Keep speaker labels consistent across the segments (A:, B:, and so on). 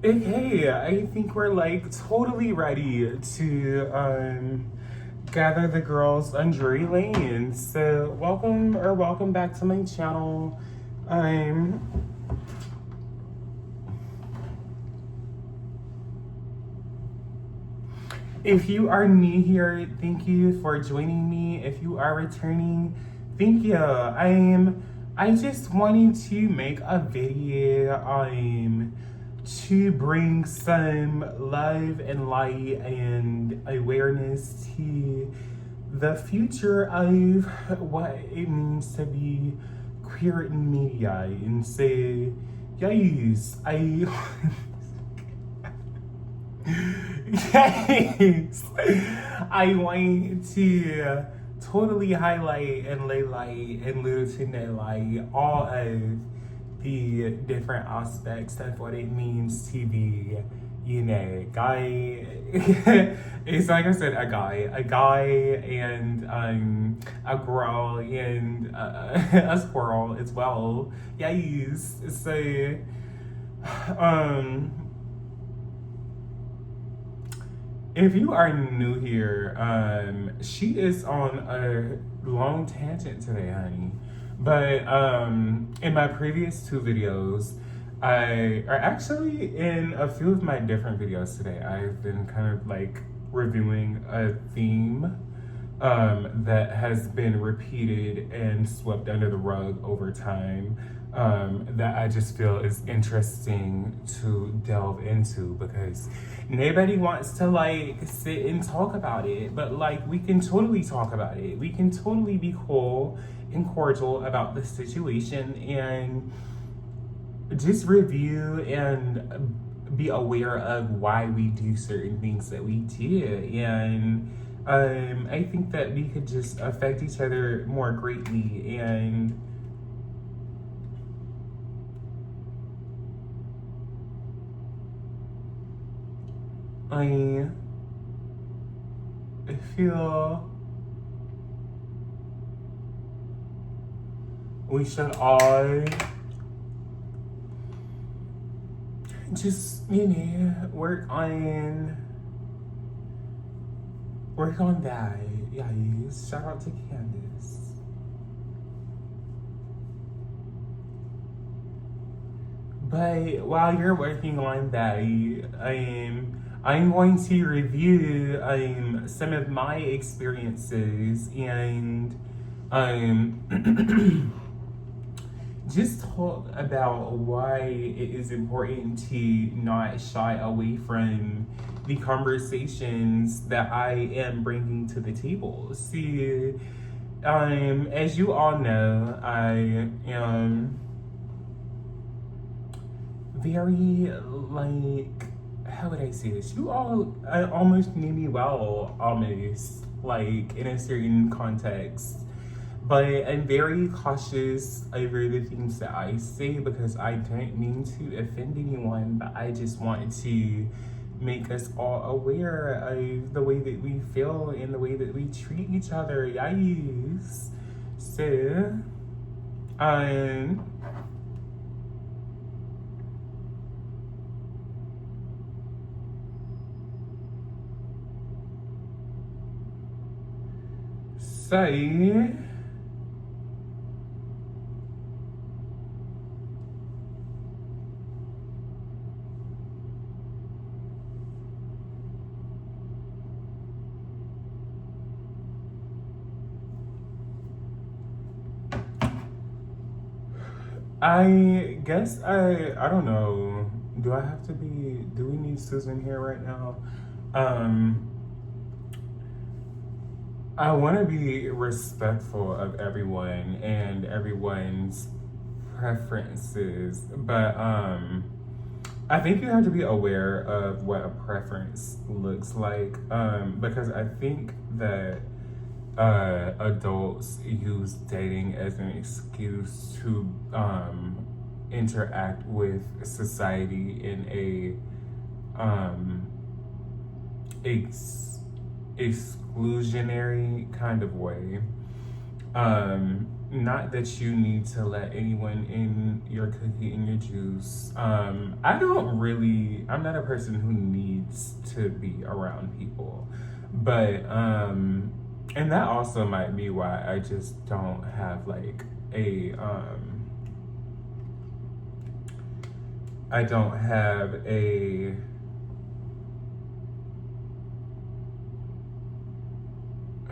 A: Okay, I think we're like totally ready to gather the girls on Drury Lane. So welcome back to my channel. Um if you are new here, thank you for joining me. If you are returning, thank you. I just wanted to make a video to bring some love and light and awareness to the future of what it means to be queer in media. And so, guys, yes, I want to totally highlight and lay light and lieutenant light all of the different aspects of what it means to be, guy. It's like I said, a guy, and a girl, and a squirrel as well. Yes, so um. If you are new here, she is on a long tangent today, honey. But in my previous two videos, are actually in a few of my different videos today, I've been kind of like reviewing a theme that has been repeated and swept under the rug over time, that I just feel is interesting to delve into, because nobody wants to like sit and talk about it, but like we can totally talk about it. We can totally be cool and cordial about the situation and just review and be aware of why we do certain things that we do. And I think that we could just affect each other more greatly. And I feel we should all just, work on that. Yeah, shout out to Candace. But while you're working on that, I'm going to review some of my experiences and just talk about why it is important to not shy away from the conversations that I am bringing to the table. See, as you all know, I am very, like, how would I say this? You all almost knew me well, almost, like, in a certain context. But I'm very cautious over the things that I say, because I don't mean to offend anyone, but I just want to make us all aware of the way that we feel and the way that we treat each other. Yes. So, um, so, I guess I don't know. Do we need Susan here right now? Um I want to be respectful of everyone and everyone's preferences, but I think you have to be aware of what a preference looks like, because I think that adults use dating as an excuse to interact with society in a exclusionary kind of way. Not that you need to let anyone in your cookie and your juice. I'm not a person who needs to be around people. But, and that also might be why I just don't have like I don't have a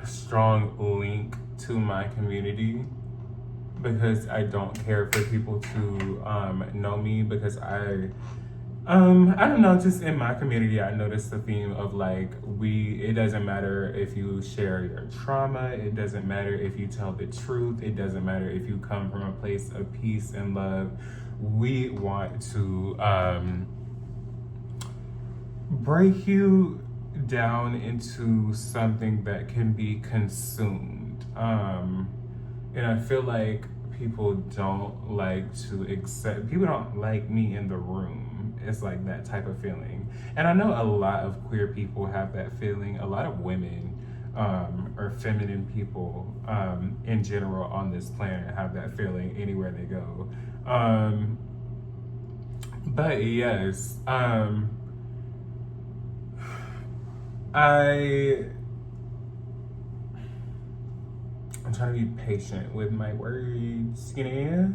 A: strong link to my community, because I don't care for people to know me, because I don't know, just in my community I noticed the theme of like, it doesn't matter if you share your trauma, it doesn't matter if you tell the truth, it doesn't matter if you come from a place of peace and love. We want to break you down into something that can be consumed. And I feel like people don't like to accept, people don't like me in the room. It's like that type of feeling. And I know a lot of queer people have that feeling, a lot of women or feminine people in general on this planet have that feeling anywhere they go. But yes, I'm trying to be patient with my words, you know?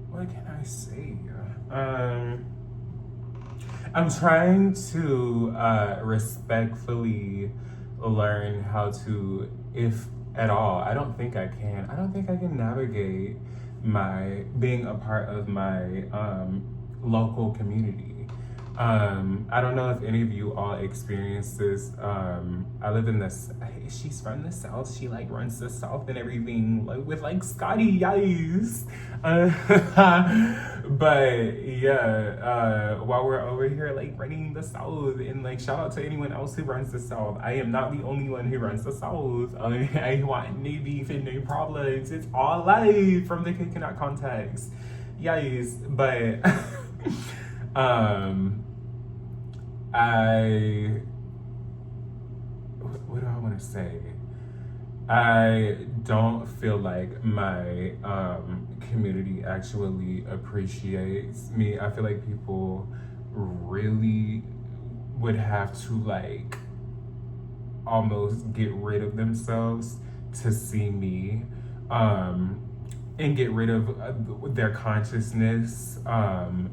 A: What can I say? I'm trying to respectfully learn how to, if at all, I don't think I can navigate my being a part of my local community. I don't know if any of you all experience this. I live in this. She's from the South. She like runs the South and everything, like with like Scotty, yes. But yeah, while we're over here like running the South, and like shout out to anyone else who runs the South. I am not the only one who runs the South. I want no beef and no problems. It's all live from the Coconut Context. Yes, but I what do I want to say? I don't feel like my community actually appreciates me. I feel like people really would have to like almost get rid of themselves to see me, and get rid of their consciousness, and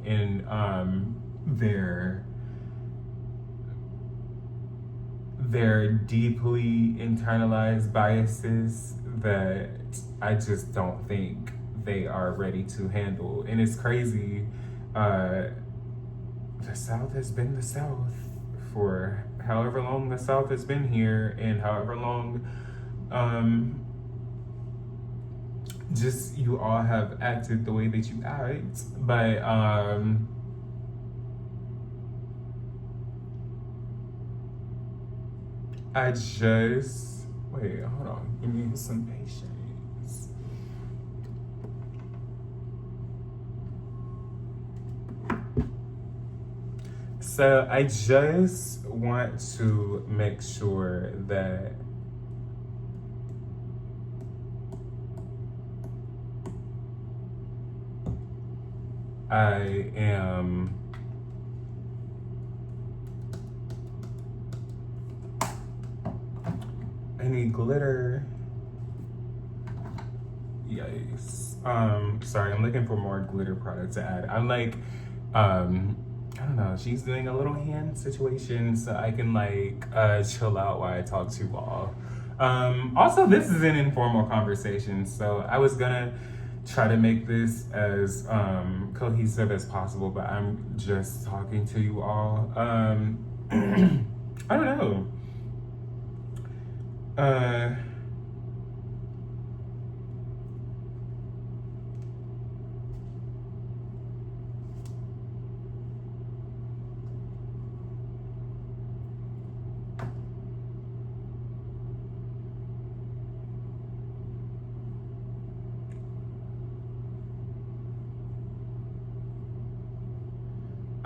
A: their deeply internalized biases that I just don't think they are ready to handle. And it's crazy. The South has been the South for however long the South has been here, and however long just you all have acted the way that you act. But I just wait, hold on, give me some patience. So I just want to make sure that I am I need glitter. Yikes. Sorry, I'm looking for more glitter products to add. I'm like, I don't know, she's doing a little hand situation so I can like chill out while I talk to you all. Also, this is an informal conversation, so I was gonna try to make this as cohesive as possible, but I'm just talking to you all. I don't know.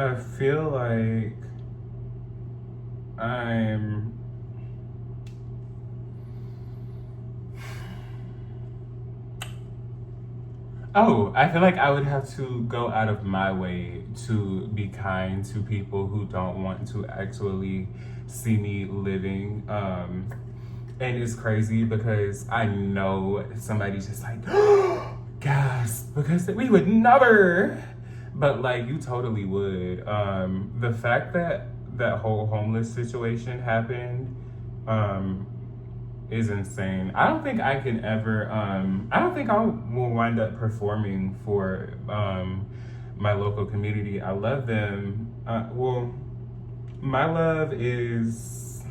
A: I feel like I'm Oh, I feel like I would have to go out of my way to be kind to people who don't want to actually see me living. And it's crazy because I know somebody's just like, gasp, because we would never. But like, you totally would. The fact that that whole homeless situation happened, um, is insane. I don't think I can ever. I don't think I will wind up performing for my local community. I love them. Well, my love is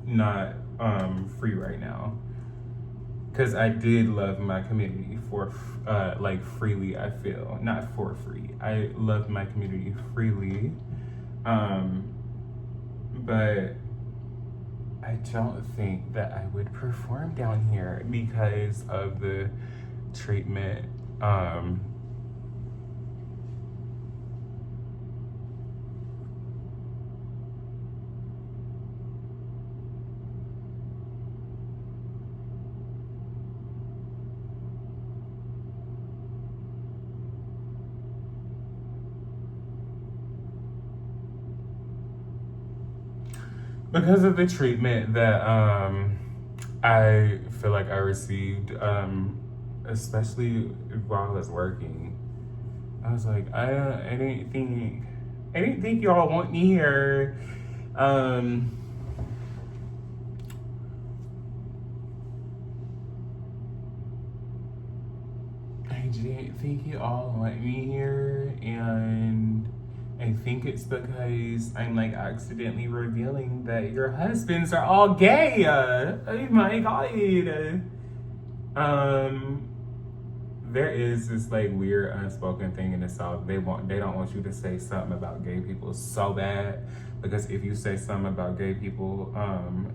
A: not free right now because I did love my community for like freely. I feel not for free. I love my community freely, um, but I don't think that I would perform down here because of the treatment. Because of the treatment that I feel like I received, especially while I was working. I was like, I didn't think y'all want me here. Um, I didn't think you all want me here, and I think it's because I'm like accidentally revealing that your husbands are all gay. Oh my god. Um, there is this like weird unspoken thing in the South. They don't want you to say something about gay people so bad because if you say something about gay people,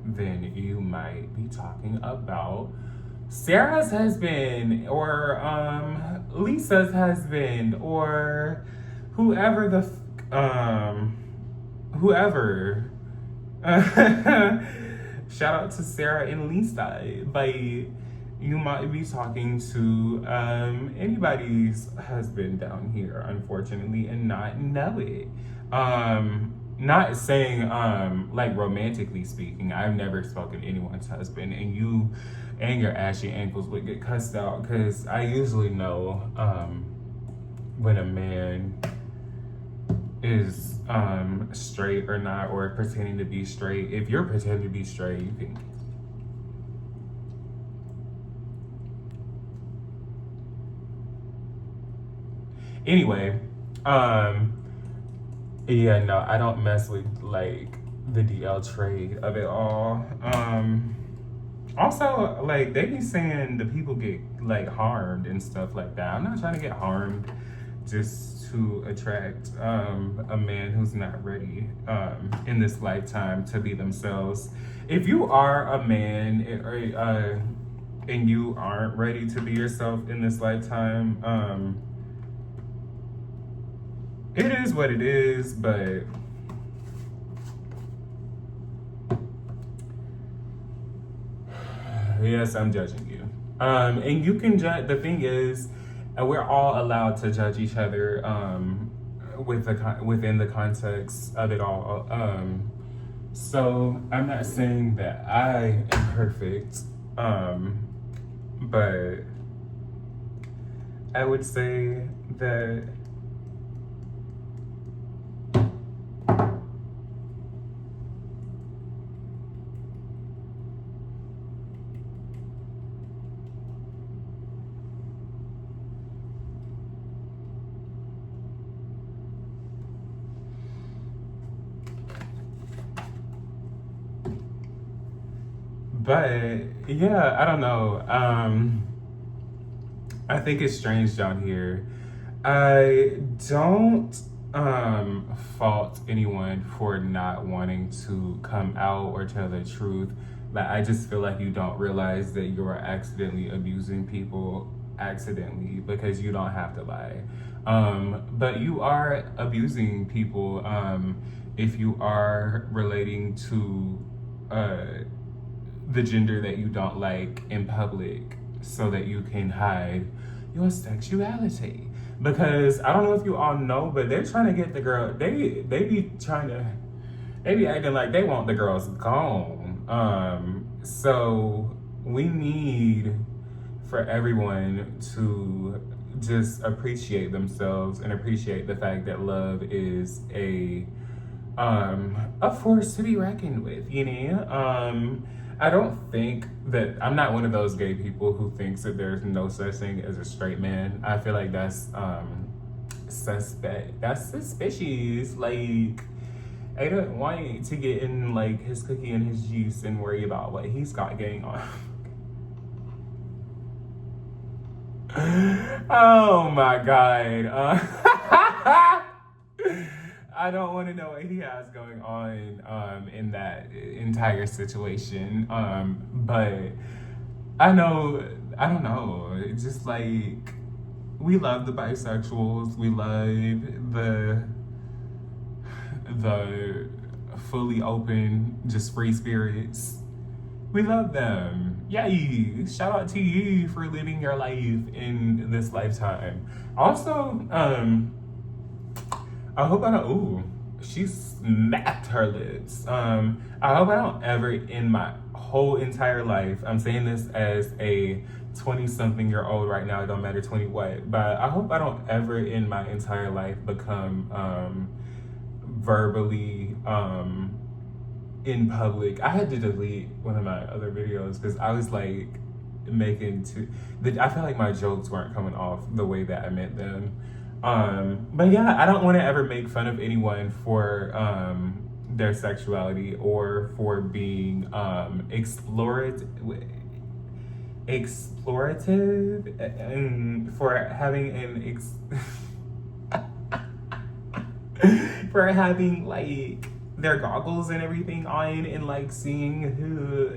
A: then you might be talking about Sarah's husband or Lisa's husband or whoever whoever. Shout out to Sarah and Lisa, but you might be talking to anybody's husband down here, unfortunately, and not know it. Not saying like romantically speaking, I've never spoken to anyone's husband, and you and your ashy ankles would get cussed out because I usually know when a man is straight or not, or pretending to be straight. If you're pretending to be straight, you can. Anyway, yeah, no, I don't mess with like the DL trade of it all. Also, like they be saying the people get like harmed and stuff like that. I'm not trying to get harmed just to attract a man who's not ready in this lifetime to be themselves. If you are a man and you aren't ready to be yourself in this lifetime, it is what it is, but yes, I'm judging you. And you can judge. The thing is, we're all allowed to judge each other within the context of it all. So I'm not saying that I am perfect, but I would say that but yeah, I don't know. I think it's strange down here. I don't fault anyone for not wanting to come out or tell the truth. But I just feel like you don't realize that you're accidentally abusing people accidentally because you don't have to lie. But you are abusing people if you are relating to the gender that you don't like in public so that you can hide your sexuality. Because I don't know if you all know, but they're trying to get the girl, they be acting like they want the girls gone. So we need for everyone to just appreciate themselves and appreciate the fact that love is a force to be reckoned with, you know? I don't think that, I'm not one of those gay people who thinks that there's no such thing as a straight man. I feel like that's suspect. That's suspicious. Like, I don't want to get in like his cookie and his juice and worry about what he's got going on. Oh my God. I don't want to know what he has going on in that entire situation. But I don't know. It's just like, we love the bisexuals. We love the fully open, just free spirits. We love them. Yay! Shout out to you for living your life in this lifetime. Also, I hope I don't, ooh, she smacked her lips. I hope I don't ever in my whole entire life, I'm saying this as a 20-something-year-old right now, it don't matter 20 what, but I hope I don't ever in my entire life become verbally in public. I had to delete one of my other videos because I was like I felt like my jokes weren't coming off the way that I meant them. But yeah, I don't want to ever make fun of anyone for their sexuality or for being explorative and for having for having like their goggles and everything on and like seeing who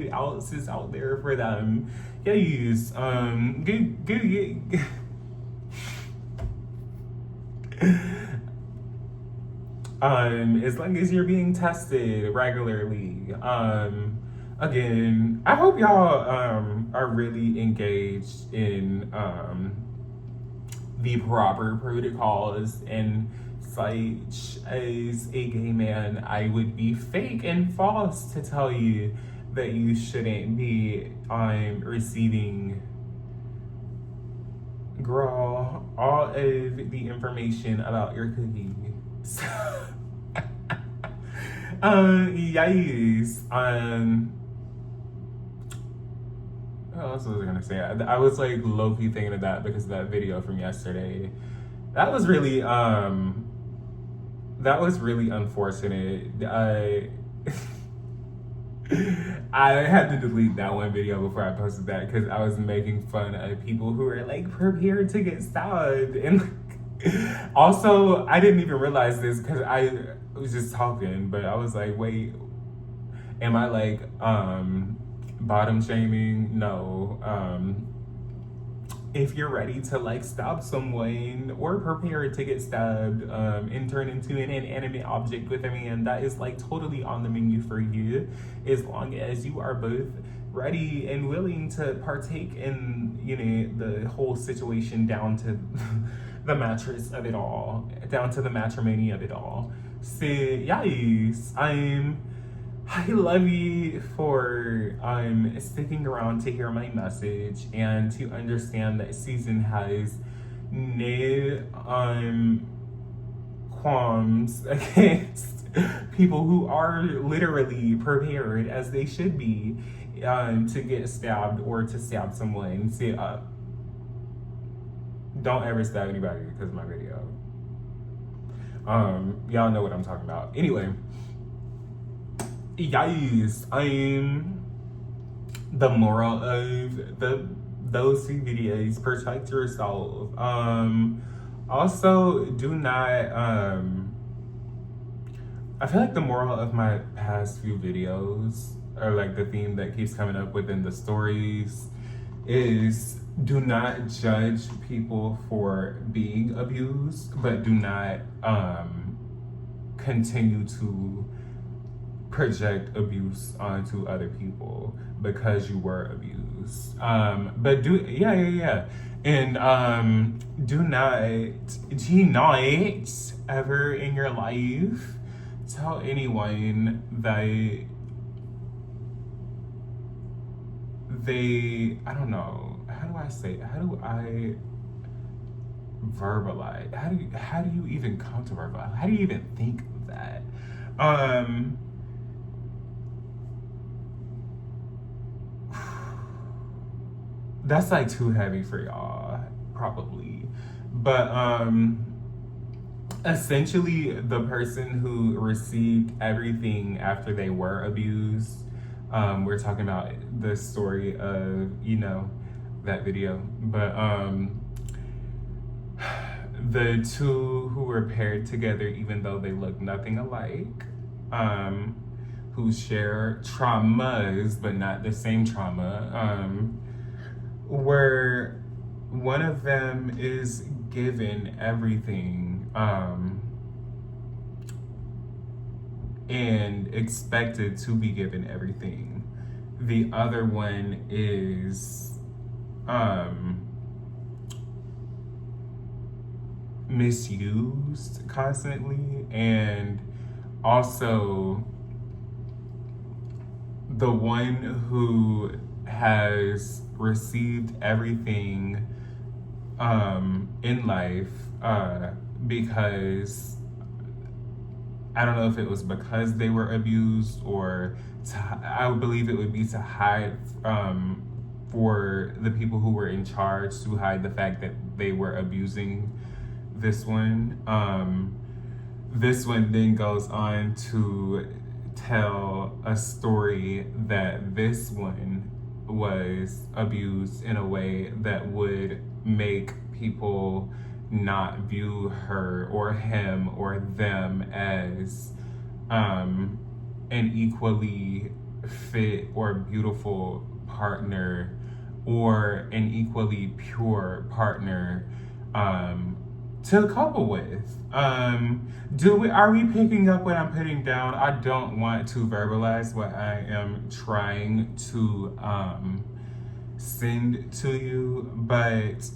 A: else is out there for them. Yes, good. As long as you're being tested regularly. Again, I hope y'all are really engaged in the proper protocols, and such as a gay man, I would be fake and false to tell you that you shouldn't be receiving, girl, all of the information about your cookie. Yes. What else was I gonna say? I was like low-key thinking of that because of that video from yesterday. That was really unfortunate. I had to delete that one video before I posted that because I was making fun of people who were like prepared to get stabbed. And also, I didn't even realize this because I was just talking, but I was like, wait, am I like bottom shaming? No. If you're ready to like stab someone or prepare to get stabbed and turn into an inanimate object with a man, that is like totally on the menu for you, as long as you are both ready and willing to partake in, you know, the whole situation down to the mattress of it all, down to the matrimony of it all. So yes, I love you for sticking around to hear my message and to understand that Susan has no qualms against people who are literally prepared, as they should be, to get stabbed or to stab someone. So, don't ever stab anybody because of my video. Y'all know what I'm talking about. Anyway. Guys, the moral of those two videos: protect yourself. Also, do not. I feel like the moral of my past few videos, or like the theme that keeps coming up within the stories, is do not judge people for being abused, but do not continue to project abuse onto other people because you were abused. But and do not ever in your life tell anyone that I don't know, how do I say it? How do I verbalize? How do you even come to verbalize? How do you even think of that? That's like too heavy for y'all, probably. But essentially the person who received everything after they were abused, we're talking about the story of, that video. But the two who were paired together, even though they look nothing alike, who share traumas, but not the same trauma, where one of them is given everything, and expected to be given everything. The other one is misused constantly, and also the one who has received everything in life, because I don't know if it was because they were abused, or I would believe it would be to hide, for the people who were in charge to hide the fact that they were abusing this one. This one then goes on to tell a story that this one was abused in a way that would make people not view her or him or them as an equally fit or beautiful partner, or an equally pure partner to couple with. Are we picking up what I'm putting down? I don't want to verbalize what I am trying to send to you, but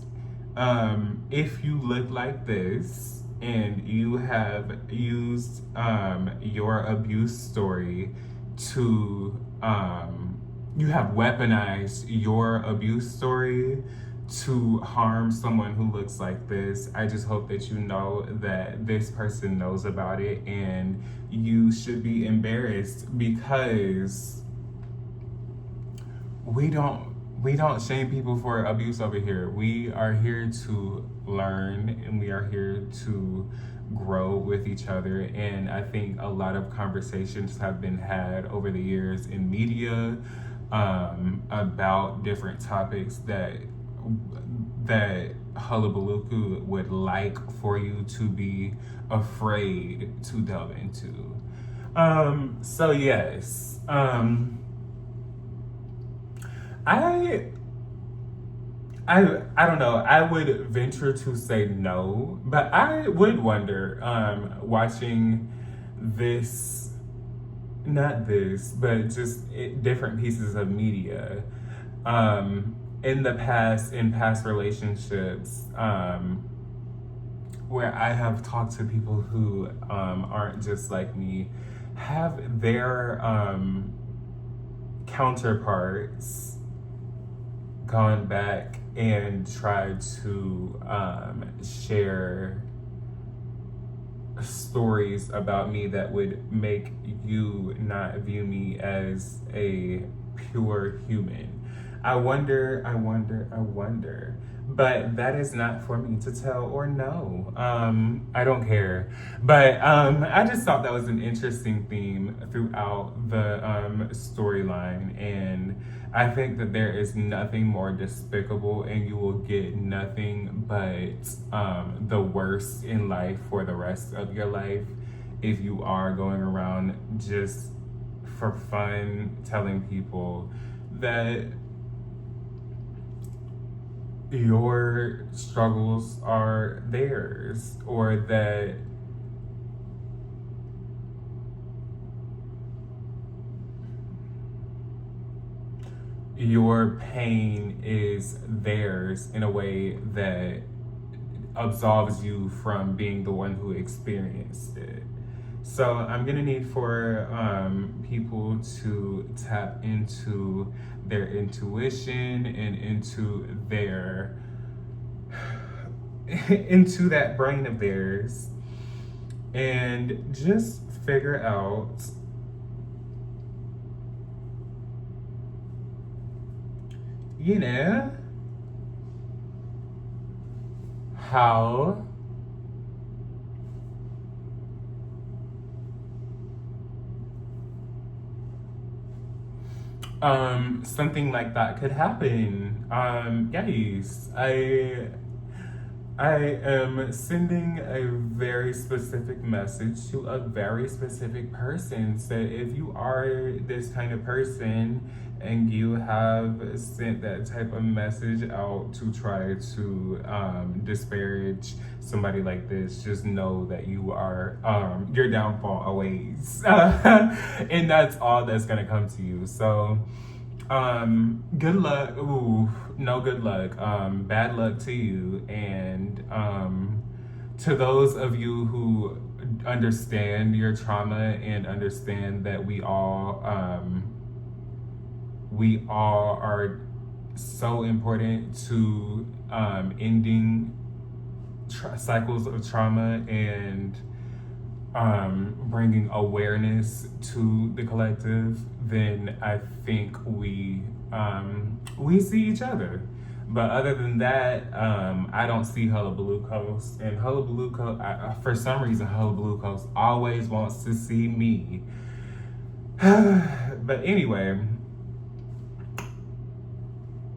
A: if you look like this and you have used your abuse story to you have weaponized your abuse story to harm someone who looks like this, I just hope that you know that this person knows about it, and you should be embarrassed, because we don't shame people for abuse over here. We are here to learn, and we are here to grow with each other. And I think a lot of conversations have been had over the years in media about different topics that Hullabaloo would like for you to be afraid to delve into. So yes, I don't know. I would venture to say no, but I would wonder, watching this, not this, but just different pieces of media, in past relationships, where I have talked to people who aren't just like me, have their counterparts gone back and tried to share stories about me that would make you not view me as a pure human. I wonder. But that is not for me to tell or know. I don't care. But I just thought that was an interesting theme throughout the storyline. And I think that there is nothing more despicable, and you will get nothing but the worst in life for the rest of your life if you are going around just for fun telling people that your struggles are theirs, or that your pain is theirs in a way that absolves you from being the one who experienced it. So I'm gonna need for people to tap into their intuition and into their into that brain of theirs and just figure out you know how something like that could happen. Yes, I am sending a very specific message to a very specific person. So if you are this kind of person and you have sent that type of message out to try to disparage somebody like this, just know that you are your downfall awaits, and that's all that's gonna come to you. So good luck. Ooh, no good luck. Bad luck to you. And to those of you who understand your trauma and understand that we all are so important to ending cycles of trauma and bringing awareness to the collective, then I think we see each other. But other than that, I don't see Hullabaloo Coast. And Hullabaloo Coast, for some reason, Hullabaloo Coast always wants to see me. But anyway,